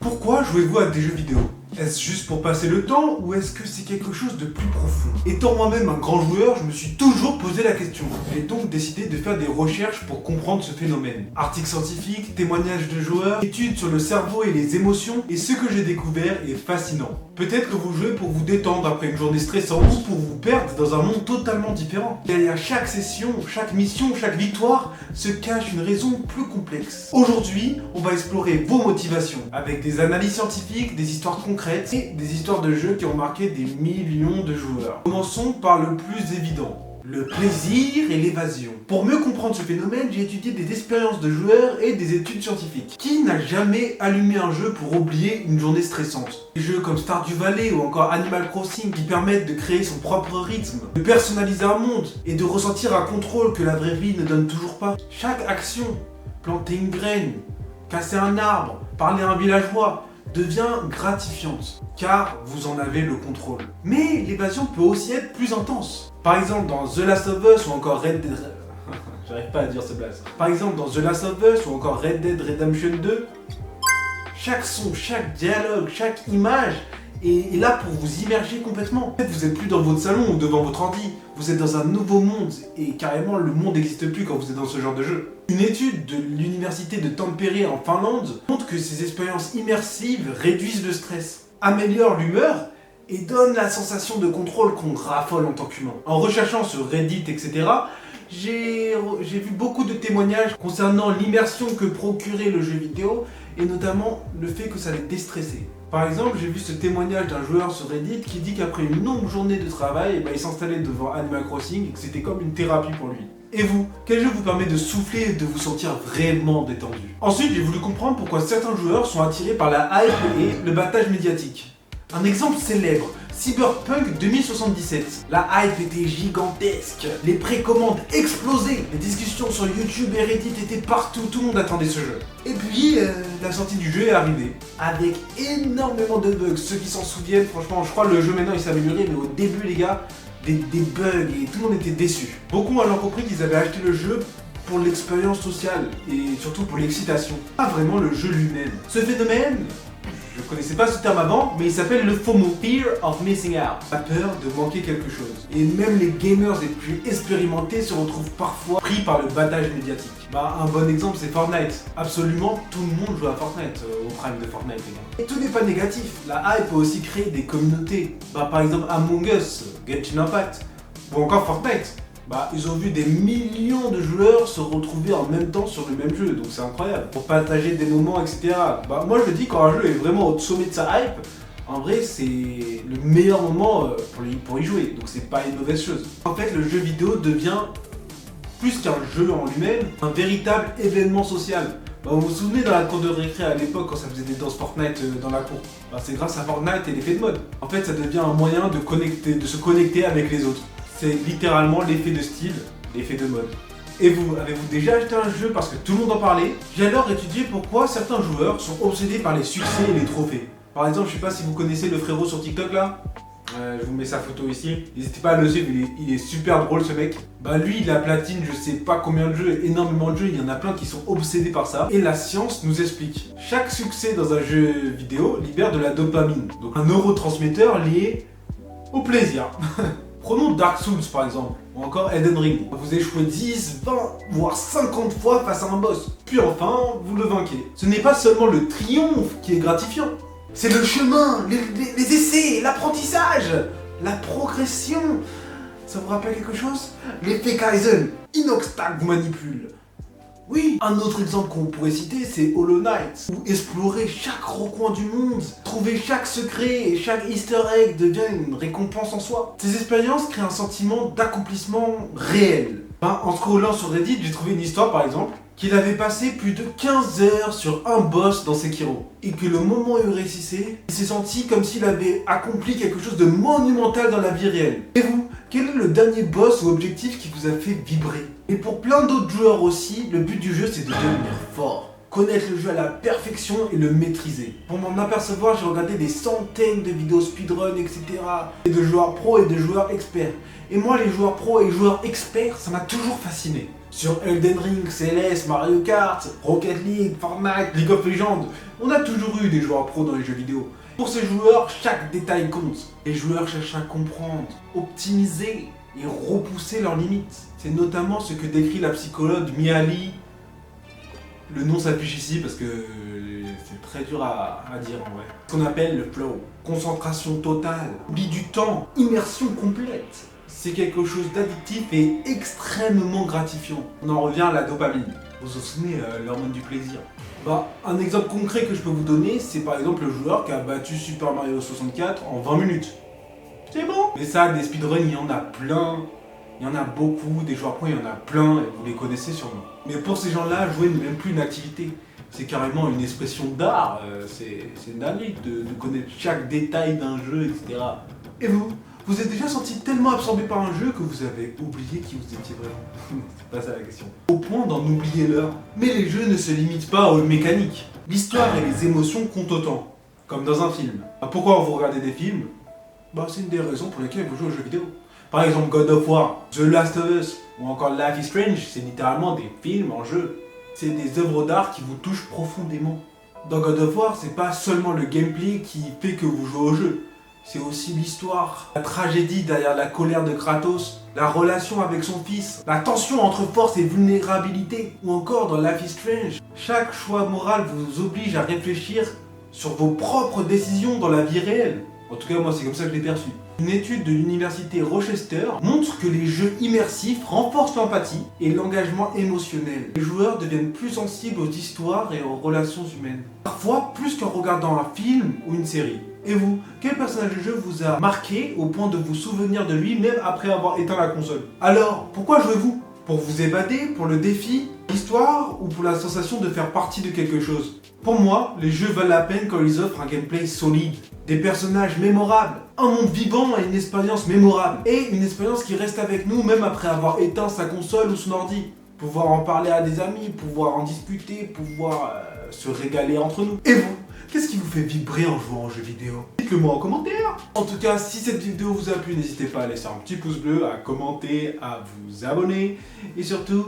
Pourquoi jouez-vous à des jeux vidéo? Est-ce juste pour passer le temps ou est-ce que c'est quelque chose de plus profond? Étant moi-même un grand joueur, je me suis toujours posé la question. J'ai donc décidé de faire des recherches pour comprendre ce phénomène. Articles scientifiques, témoignages de joueurs, études sur le cerveau et les émotions, et ce que j'ai découvert est fascinant. Peut-être que vous jouez pour vous détendre après une journée stressante ou pour vous perdre dans un monde totalement différent. Derrière chaque session, chaque mission, chaque victoire se cache une raison plus complexe. Aujourd'hui, on va explorer vos motivations avec des analyses scientifiques, des histoires concrètes et des histoires de jeux qui ont marqué des millions de joueurs. Commençons par le plus évident. Le plaisir et l'évasion. Pour mieux comprendre ce phénomène, j'ai étudié des expériences de joueurs et des études scientifiques. Qui n'a jamais allumé un jeu pour oublier une journée stressante? Des jeux comme Stardew Valley ou encore Animal Crossing qui permettent de créer son propre rythme, de personnaliser un monde et de ressentir un contrôle que la vraie vie ne donne toujours pas. Chaque action, planter une graine, casser un arbre, parler à un villageois, devient gratifiante, car vous en avez le contrôle. Mais l'évasion peut aussi être plus intense. Par exemple dans The Last of Us ou encore Red Dead... J'arrive pas à dire ce blaze. Par exemple dans The Last of Us ou encore Red Dead Redemption 2, chaque son, chaque dialogue, chaque image est là pour vous immerger complètement. Peut-être vous n'êtes plus dans votre salon ou devant votre ordi, vous êtes dans un nouveau monde et carrément le monde n'existe plus quand vous êtes dans ce genre de jeu. Une étude de l'université de Tampere en Finlande montre que ces expériences immersives réduisent le stress, améliorent l'humeur et donnent la sensation de contrôle qu'on raffole en tant qu'humain. En recherchant sur Reddit, etc., j'ai vu beaucoup de témoignages concernant l'immersion que procurait le jeu vidéo et notamment le fait que ça les déstressait. Par exemple, j'ai vu ce témoignage d'un joueur sur Reddit qui dit qu'après une longue journée de travail, il s'installait devant Animal Crossing et que c'était comme une thérapie pour lui. Et vous, quel jeu vous permet de souffler et de vous sentir vraiment détendu? Ensuite, j'ai voulu comprendre pourquoi certains joueurs sont attirés par la hype et le battage médiatique. Un exemple célèbre, Cyberpunk 2077. La hype était gigantesque, les précommandes explosaient, les discussions sur YouTube et Reddit étaient partout, tout le monde attendait ce jeu. Et puis, la sortie du jeu est arrivée, avec énormément de bugs. Ceux qui s'en souviennent, franchement, je crois que le jeu maintenant il s'est amélioré, mais au début les gars, des bugs et tout le monde était déçu. Beaucoup ont alors compris qu'ils avaient acheté le jeu pour l'expérience sociale et surtout pour l'excitation, pas vraiment le jeu lui-même. Ce phénomène, je connaissais pas ce terme avant, mais il s'appelle le FOMO, Fear of Missing Out. La peur de manquer quelque chose. Et même les gamers les plus expérimentés se retrouvent parfois pris par le battage médiatique. Un bon exemple c'est Fortnite. Absolument tout le monde joue à Fortnite, au prime de Fortnite les gars. Et tout n'est pas négatif, la hype peut aussi créer des communautés. Par exemple Among Us, Genshin Impact, ou encore Fortnite. Ils ont vu des millions de joueurs se retrouver en même temps sur le même jeu, donc c'est incroyable. Pour partager des moments, etc. Moi je dis quand un jeu est vraiment au sommet de sa hype, en vrai c'est le meilleur moment pour y jouer, donc c'est pas une mauvaise chose. En fait le jeu vidéo devient, plus qu'un jeu en lui-même, un véritable événement social. Vous vous souvenez dans la cour de récré à l'époque quand ça faisait des danses Fortnite dans la cour? C'est grâce à Fortnite et l'effet de mode. En fait ça devient un moyen de se connecter avec les autres. C'est littéralement l'effet de style, l'effet de mode. Et vous, avez-vous déjà acheté un jeu parce que tout le monde en parlait? J'ai alors étudié pourquoi certains joueurs sont obsédés par les succès et les trophées. Par exemple, je sais pas si vous connaissez le frérot sur TikTok là. Je vous mets sa photo ici. N'hésitez pas à le suivre, il est super drôle ce mec. Lui il a platine je sais pas combien de jeux, énormément de jeux, il y en a plein qui sont obsédés par ça. Et la science nous explique. Chaque succès dans un jeu vidéo libère de la dopamine. Donc un neurotransmetteur lié au plaisir. Prenons Dark Souls par exemple, ou encore Elden Ring. Vous échouez 10, 20, voire 50 fois face à un boss. Puis enfin, vous le vainquez. Ce n'est pas seulement le triomphe qui est gratifiant. C'est le chemin, les essais, l'apprentissage, la progression. Ça vous rappelle quelque chose? L'effet Kaizen, Inoxtag vous manipule. Oui, un autre exemple qu'on pourrait citer, c'est Hollow Knight, où explorer chaque recoin du monde, trouver chaque secret et chaque easter egg devient une récompense en soi. Ces expériences créent un sentiment d'accomplissement réel. En scrollant sur Reddit, j'ai trouvé une histoire par exemple, qu'il avait passé plus de 15 heures sur un boss dans Sekiro, et que le moment où il réussissait, il s'est senti comme s'il avait accompli quelque chose de monumental dans la vie réelle. Et vous, quel est le dernier boss ou objectif qui vous a fait vibrer? Et pour plein d'autres joueurs aussi, le but du jeu c'est de devenir fort. Connaître le jeu à la perfection et le maîtriser. Pour m'en apercevoir, j'ai regardé des centaines de vidéos speedrun, etc. Et de joueurs pros et de joueurs experts. Et moi, les joueurs pros et joueurs experts, ça m'a toujours fasciné. Sur Elden Ring, CS, Mario Kart, Rocket League, Fortnite, League of Legends, on a toujours eu des joueurs pros dans les jeux vidéo. Pour ces joueurs, chaque détail compte. Les joueurs cherchent à comprendre, optimiser et repousser leurs limites. C'est notamment ce que décrit la psychologue Mihaly. Le nom s'affiche ici parce que c'est très dur à dire en vrai. Ce qu'on appelle le flow. Concentration totale, oubli du temps, immersion complète. C'est quelque chose d'addictif et extrêmement gratifiant. On en revient à la dopamine. Vous vous souvenez, l'hormone du plaisir. Un exemple concret que je peux vous donner, c'est par exemple le joueur qui a battu Super Mario 64 en 20 minutes. C'est bon. Mais ça, des speedruns, il y en a plein. Il y en a beaucoup, des joueurs pros, il y en a plein, et vous les connaissez sûrement. Mais pour ces gens-là, jouer n'est même plus une activité. C'est carrément une expression d'art. C'est une dinguerie de connaître chaque détail d'un jeu, etc. Et vous êtes déjà senti tellement absorbé par un jeu que vous avez oublié qui vous étiez vraiment. C'est pas ça la question. Au point d'en oublier l'heure. Mais les jeux ne se limitent pas aux mécaniques. L'histoire et les émotions comptent autant, comme dans un film. Pourquoi vous regardez des films? C'est une des raisons pour lesquelles vous jouez aux jeux vidéo. Par exemple God of War, The Last of Us ou encore Life is Strange, c'est littéralement des films en jeu. C'est des œuvres d'art qui vous touchent profondément. Dans God of War, c'est pas seulement le gameplay qui fait que vous jouez au jeu. C'est aussi l'histoire, la tragédie derrière la colère de Kratos, la relation avec son fils, la tension entre force et vulnérabilité, ou encore dans Life is Strange. Chaque choix moral vous oblige à réfléchir sur vos propres décisions dans la vie réelle. En tout cas, moi, c'est comme ça que je l'ai perçu. Une étude de l'université Rochester montre que les jeux immersifs renforcent l'empathie et l'engagement émotionnel. Les joueurs deviennent plus sensibles aux histoires et aux relations humaines. Parfois, plus qu'en regardant un film ou une série. Et vous, quel personnage de jeu vous a marqué au point de vous souvenir de lui même après avoir éteint la console? Alors, pourquoi jouez-vous? Pour vous évader, pour le défi, l'histoire ou pour la sensation de faire partie de quelque chose? Pour moi, les jeux valent la peine quand ils offrent un gameplay solide, des personnages mémorables, un monde vivant et une expérience mémorable. Et une expérience qui reste avec nous même après avoir éteint sa console ou son ordi. Pouvoir en parler à des amis, pouvoir en discuter, pouvoir se régaler entre nous. Et vous, qu'est-ce qui vous fait vibrer en jouant aux jeux vidéo? Dites-le moi en commentaire. En tout cas, si cette vidéo vous a plu, n'hésitez pas à laisser un petit pouce bleu, à commenter, à vous abonner et surtout...